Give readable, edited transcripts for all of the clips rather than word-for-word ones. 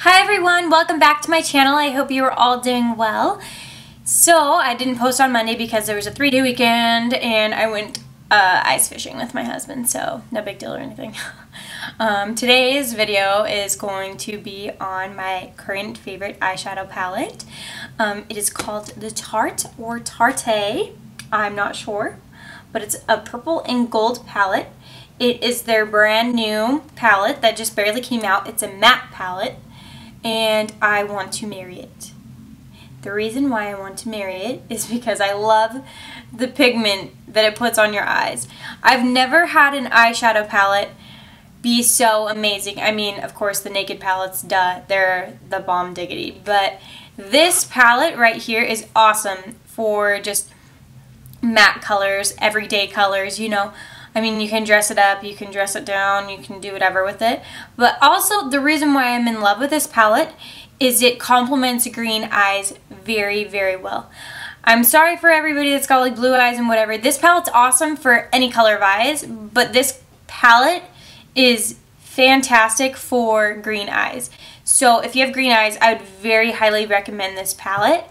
Hi everyone, welcome back to my channel. I hope you are all doing well. So I didn't post on Monday because there was a 3-day weekend and I went ice fishing with my husband, so no big deal or anything. Today's video is going to be on my current favorite eyeshadow palette. It is called the Tarte or Tarte, I'm not sure, but it's a purple and gold palette. It is their brand new palette that just barely came out. It's a matte palette. And I want to marry it. The reason why I want to marry it is because I love the pigment that it puts on your eyes. I've never had an eyeshadow palette be so amazing. I mean, of course, the Naked palettes, duh, they're the bomb diggity. But this palette right here is awesome for just matte colors, everyday colors, you know. I mean, you can dress it up, you can dress it down, you can do whatever with it. But also, the reason why I'm in love with this palette is it complements green eyes very, very well. I'm sorry for everybody that's got like blue eyes and whatever. This palette's awesome for any color of eyes, but this palette is fantastic for green eyes. So if you have green eyes, I would very highly recommend this palette.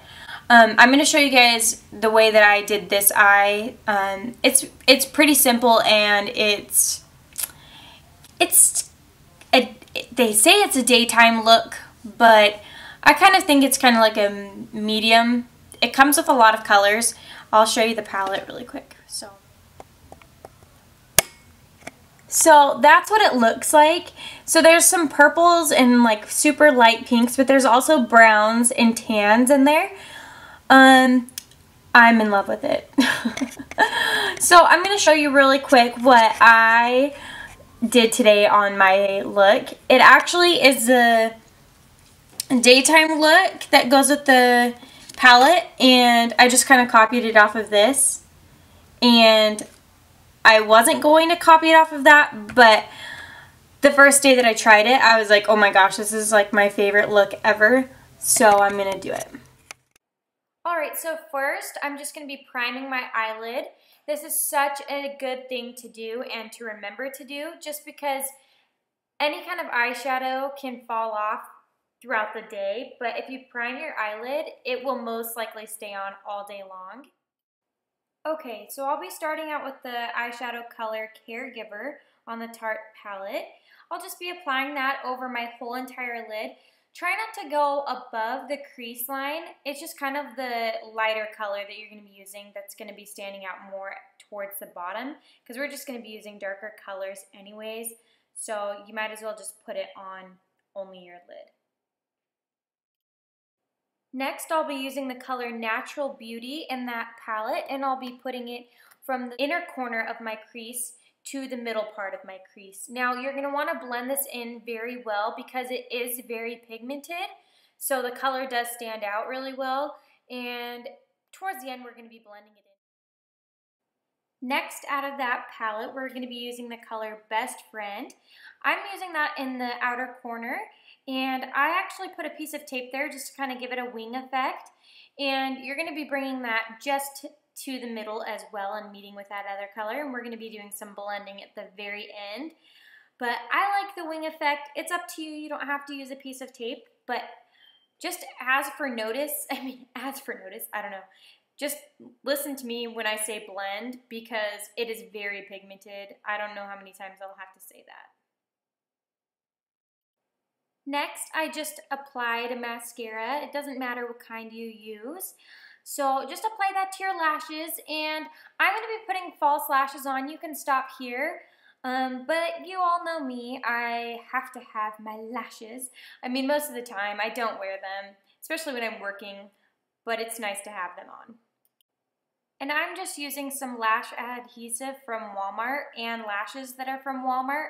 I'm going to show you guys the way that I did this eye. It's pretty simple, and they say it's a daytime look, but I kind of think it's kind of like a medium. It comes with a lot of colors. I'll show you the palette really quick. So that's what it looks like. So there's some purples and like super light pinks, but there's also browns and tans in there. I'm in love with it. So I'm going to show you really quick what I did today on my look. It actually is a daytime look that goes with the palette, and I just kind of copied it off of this. And I wasn't going to copy it off of that, but the first day that I tried it, I was like, oh my gosh, this is like my favorite look ever. So I'm going to do it. Alright, so first I'm just going to be priming my eyelid. This is such a good thing to do and to remember to do, just because any kind of eyeshadow can fall off throughout the day, but if you prime your eyelid, it will most likely stay on all day long. Okay, so I'll be starting out with the eyeshadow color Caregiver on the Tarte palette. I'll just be applying that over my whole entire lid. Try not to go above the crease line. It's just kind of the lighter color that you're going to be using that's going to be standing out more towards the bottom, because we're just going to be using darker colors anyways, so you might as well just put it on only your lid. Next, I'll be using the color Natural Beauty in that palette, and I'll be putting it from the inner corner of my crease to the middle part of my crease. Now you're going to want to blend this in very well because it is very pigmented, so the color does stand out really well, and towards the end we're going to be blending it in. Next, out of that palette, we're going to be using the color Best Friend. I'm using that in the outer corner, and I actually put a piece of tape there just to kind of give it a wing effect, and you're going to be bringing that just to the middle as well and meeting with that other color, and we're going to be doing some blending at the very end. But I like the wing effect. It's up to you. You don't have to use a piece of tape, but just as for notice, I don't know. Just listen to me when I say blend, because it is very pigmented. I don't know how many times I'll have to say that. Next, I just applied a mascara. It doesn't matter what kind you use. So just apply that to your lashes, and I'm going to be putting false lashes on. You can stop here, but you all know me. I have to have my lashes. I mean, most of the time I don't wear them, especially when I'm working, but it's nice to have them on. And I'm just using some lash adhesive from Walmart and lashes that are from Walmart.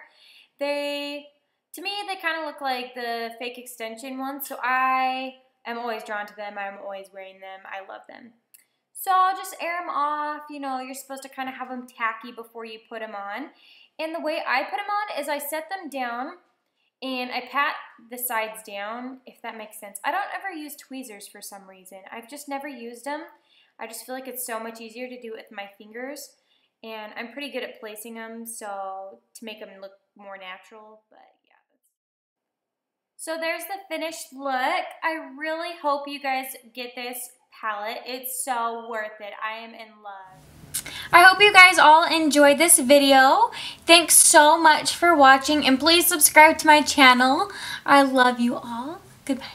To me, they kind of look like the fake extension ones, so I'm always drawn to them. I'm always wearing them. I love them. So I'll just air them off. You know, you're supposed to kind of have them tacky before you put them on. And the way I put them on is I set them down and I pat the sides down, if that makes sense. I don't ever use tweezers for some reason. I've just never used them. I just feel like it's so much easier to do it with my fingers. And I'm pretty good at placing them, so to make them look more natural, but yeah. So there's the finished look. I really hope you guys get this palette. It's so worth it. I am in love. I hope you guys all enjoyed this video. Thanks so much for watching, and please subscribe to my channel. I love you all. Goodbye.